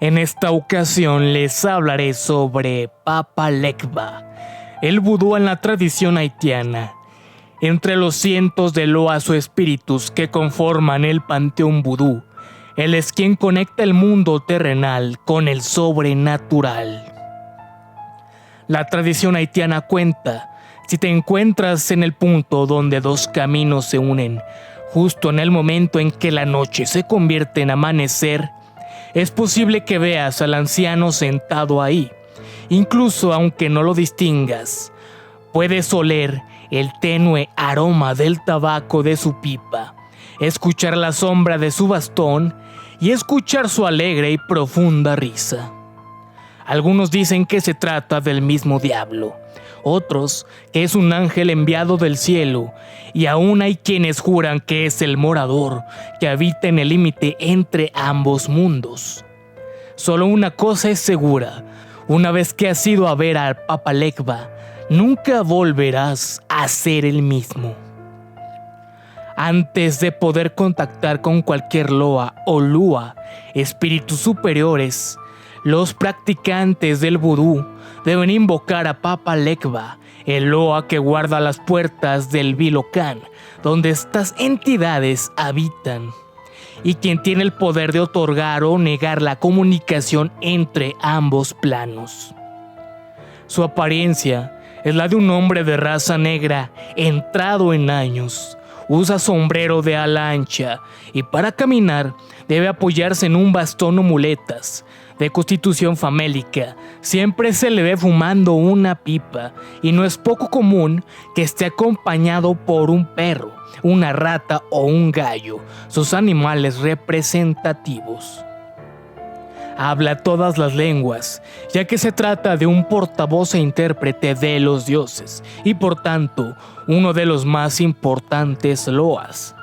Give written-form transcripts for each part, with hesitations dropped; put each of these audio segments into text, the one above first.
En esta ocasión les hablaré sobre Papa Legba, el vudú en la tradición haitiana. Entre los cientos de loas o espíritus que conforman el panteón vudú, él es quien conecta el mundo terrenal con el sobrenatural. La tradición haitiana cuenta: si te encuentras en el punto donde dos caminos se unen, justo en el momento en que la noche se convierte en amanecer, es posible que veas al anciano sentado ahí. Incluso aunque no lo distingas, puedes oler el tenue aroma del tabaco de su pipa, escuchar la sombra de su bastón y escuchar su alegre y profunda risa. Algunos dicen que se trata del mismo diablo, otros que es un ángel enviado del cielo, y aún hay quienes juran que es el morador que habita en el límite entre ambos mundos. Solo una cosa es segura: una vez que has ido a ver al Papa Legba, nunca volverás a ser el mismo. Antes de poder contactar con cualquier loa o lua, espíritus superiores, los practicantes del vudú deben invocar a Papa Legba, el loa que guarda las puertas del Bilokán, donde estas entidades habitan, y quien tiene el poder de otorgar o negar la comunicación entre ambos planos. Su apariencia es la de un hombre de raza negra entrado en años. Usa sombrero de ala ancha y para caminar debe apoyarse en un bastón o muletas. De constitución famélica, siempre se le ve fumando una pipa, y no es poco común que esté acompañado por un perro, una rata o un gallo, sus animales representativos. Habla todas las lenguas, ya que se trata de un portavoz e intérprete de los dioses, y por tanto, uno de los más importantes loas.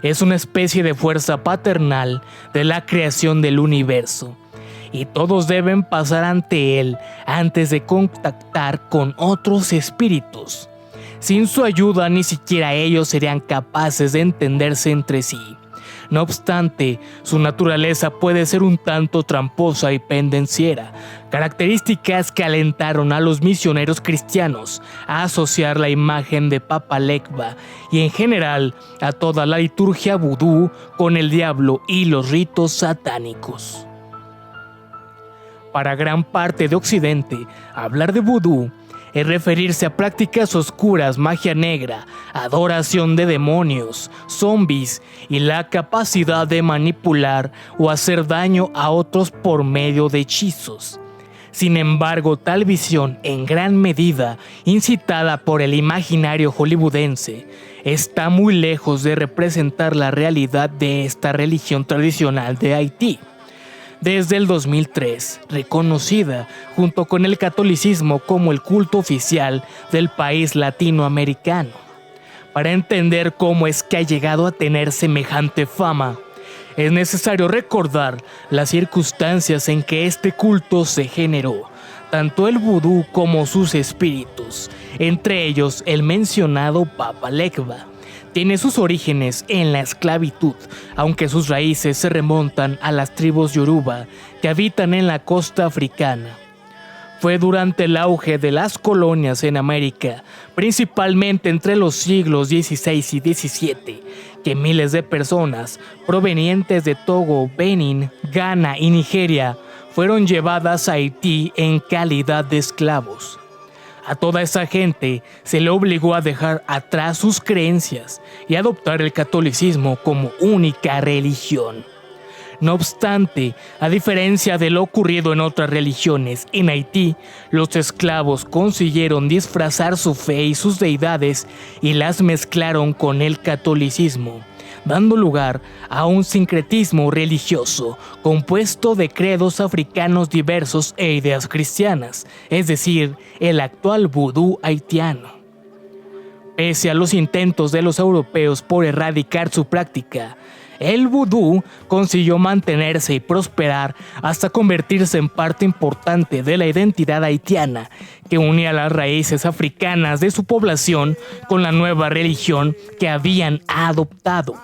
Es una especie de fuerza paternal de la creación del universo, y todos deben pasar ante él antes de contactar con otros espíritus. Sin su ayuda, ni siquiera ellos serían capaces de entenderse entre sí. No obstante, su naturaleza puede ser un tanto tramposa y pendenciera, características que alentaron a los misioneros cristianos a asociar la imagen de Papa Legba y en general a toda la liturgia vudú con el diablo y los ritos satánicos. Para gran parte de Occidente, hablar de vudú es referirse a prácticas oscuras, magia negra, adoración de demonios, zombies y la capacidad de manipular o hacer daño a otros por medio de hechizos. Sin embargo, tal visión, en gran medida incitada por el imaginario hollywoodense, está muy lejos de representar la realidad de esta religión tradicional de Haití. Desde el 2003, reconocida junto con el catolicismo como el culto oficial del país latinoamericano. Para entender cómo es que ha llegado a tener semejante fama, es necesario recordar las circunstancias en que este culto se generó, tanto el vudú como sus espíritus, entre ellos el mencionado Papa Legba. Tiene sus orígenes en la esclavitud, aunque sus raíces se remontan a las tribus yoruba que habitan en la costa africana. Fue durante el auge de las colonias en América, principalmente entre los siglos XVI y XVII, que miles de personas provenientes de Togo, Benín, Ghana y Nigeria fueron llevadas a Haití en calidad de esclavos. A toda esa gente se le obligó a dejar atrás sus creencias y adoptar el catolicismo como única religión. No obstante, a diferencia de lo ocurrido en otras religiones, en Haití, los esclavos consiguieron disfrazar su fe y sus deidades y las mezclaron con el catolicismo, dando lugar a un sincretismo religioso compuesto de credos africanos diversos e ideas cristianas, es decir, el actual vudú haitiano. Pese a los intentos de los europeos por erradicar su práctica, el vudú consiguió mantenerse y prosperar hasta convertirse en parte importante de la identidad haitiana, que unía las raíces africanas de su población con la nueva religión que habían adoptado.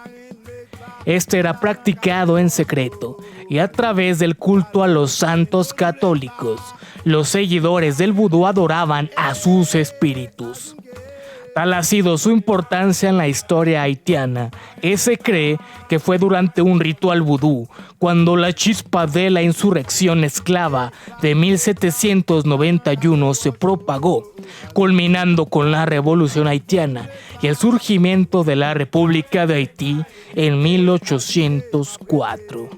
Este era practicado en secreto y a través del culto a los santos católicos. Los seguidores del vudú adoraban a sus espíritus. Tal ha sido su importancia en la historia haitiana, que se cree que fue durante un ritual vudú, cuando la chispa de la insurrección esclava de 1791 se propagó, culminando con la Revolución Haitiana y el surgimiento de la República de Haití en 1804.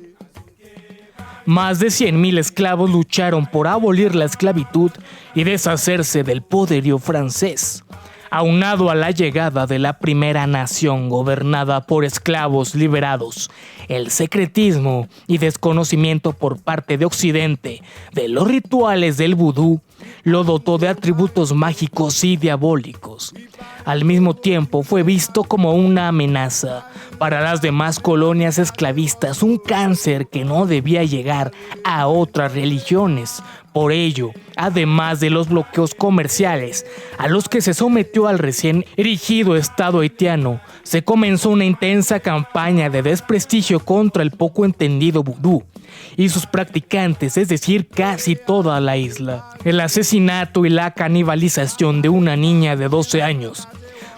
Más de 100.000 esclavos lucharon por abolir la esclavitud y deshacerse del poderío francés. Aunado a la llegada de la primera nación gobernada por esclavos liberados, el secretismo y desconocimiento por parte de Occidente de los rituales del vudú lo dotó de atributos mágicos y diabólicos. Al mismo tiempo fue visto como una amenaza para las demás colonias esclavistas, un cáncer que no debía llegar a otras religiones. Por ello, además de los bloqueos comerciales a los que se sometió al recién erigido Estado haitiano, se comenzó una intensa campaña de desprestigio contra el poco entendido vudú y sus practicantes, es decir, casi toda la isla. El asesinato y la canibalización de una niña de 12 años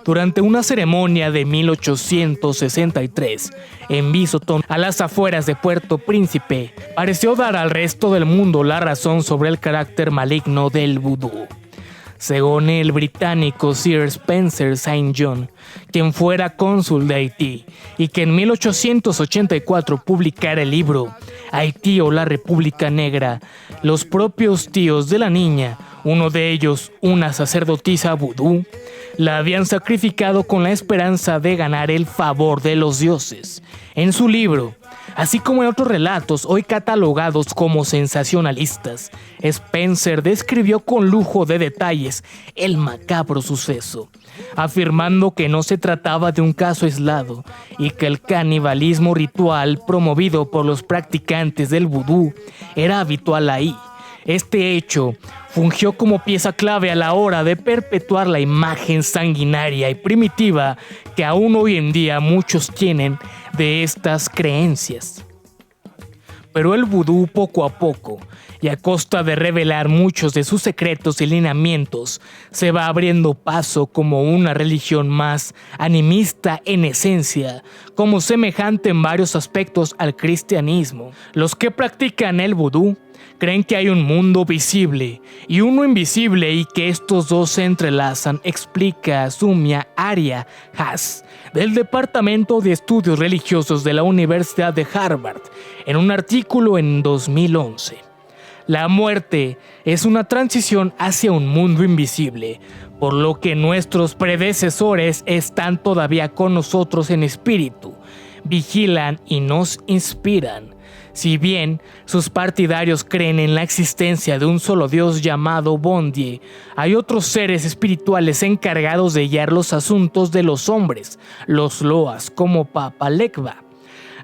durante una ceremonia de 1863 en Bisotón, a las afueras de Puerto Príncipe, pareció dar al resto del mundo la razón sobre el carácter maligno del vudú. Según el británico Sir Spencer St. John, quien fuera cónsul de Haití y que en 1884 publicara el libro Haití o la República Negra, los propios tíos de la niña, uno de ellos una sacerdotisa vudú, la habían sacrificado con la esperanza de ganar el favor de los dioses. En su libro, así como en otros relatos hoy catalogados como sensacionalistas, Spencer describió con lujo de detalles el macabro suceso, afirmando que no se trataba de un caso aislado y que el canibalismo ritual promovido por los practicantes del vudú era habitual ahí. Este hecho fungió como pieza clave a la hora de perpetuar la imagen sanguinaria y primitiva que aún hoy en día muchos tienen de estas creencias. Pero el vudú, poco a poco, y a costa de revelar muchos de sus secretos y lineamientos, se va abriendo paso como una religión más animista en esencia, como semejante en varios aspectos al cristianismo. Los que practican el vudú creen que hay un mundo visible y uno invisible y que estos dos se entrelazan, explica Sumia Arya Haas, del Departamento de Estudios Religiosos de la Universidad de Harvard, en un artículo en 2011. La muerte es una transición hacia un mundo invisible, por lo que nuestros predecesores están todavía con nosotros en espíritu, vigilan y nos inspiran. Si bien sus partidarios creen en la existencia de un solo Dios llamado Bondye, hay otros seres espirituales encargados de guiar los asuntos de los hombres, los loas, como Papa Legba.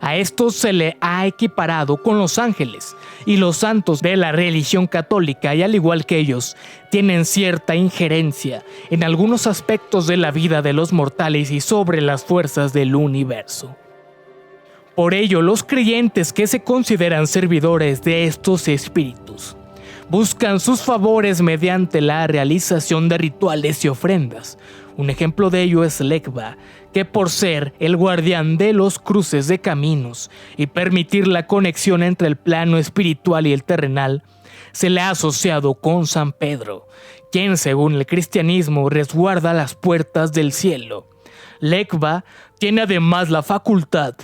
A estos se le ha equiparado con los ángeles y los santos de la religión católica, y al igual que ellos, tienen cierta injerencia en algunos aspectos de la vida de los mortales y sobre las fuerzas del universo. Por ello, los creyentes que se consideran servidores de estos espíritus buscan sus favores mediante la realización de rituales y ofrendas. Un ejemplo de ello es Legba, que por ser el guardián de los cruces de caminos y permitir la conexión entre el plano espiritual y el terrenal, se le ha asociado con San Pedro, quien según el cristianismo resguarda las puertas del cielo. Legba tiene además la facultad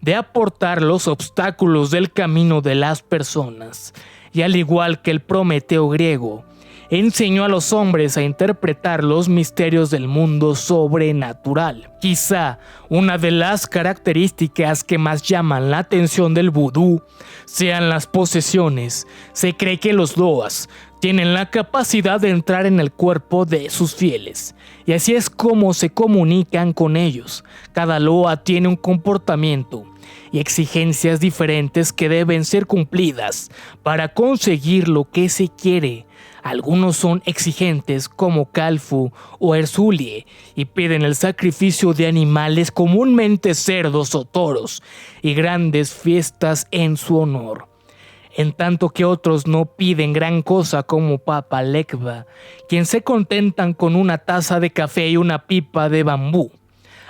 de aportar los obstáculos del camino de las personas, y al igual que el Prometeo griego, enseñó a los hombres a interpretar los misterios del mundo sobrenatural. Quizá una de las características que más llaman la atención del vudú sean las posesiones. Se cree que los loas tienen la capacidad de entrar en el cuerpo de sus fieles, y así es como se comunican con ellos. Cada loa tiene un comportamiento y exigencias diferentes que deben ser cumplidas para conseguir lo que se quiere. Algunos son exigentes como Khalfu o Erzulie y piden el sacrificio de animales, comúnmente cerdos o toros, y grandes fiestas en su honor. En tanto que otros no piden gran cosa como Papa Legba, quien se contentan con una taza de café y una pipa de bambú.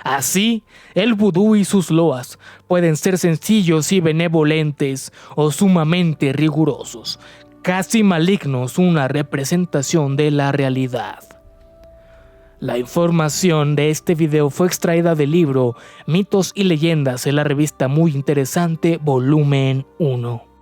Así, el vudú y sus loas pueden ser sencillos y benevolentes o sumamente rigurosos, casi malignos, una representación de la realidad. La información de este video fue extraída del libro Mitos y Leyendas en la revista Muy Interesante, volumen 1.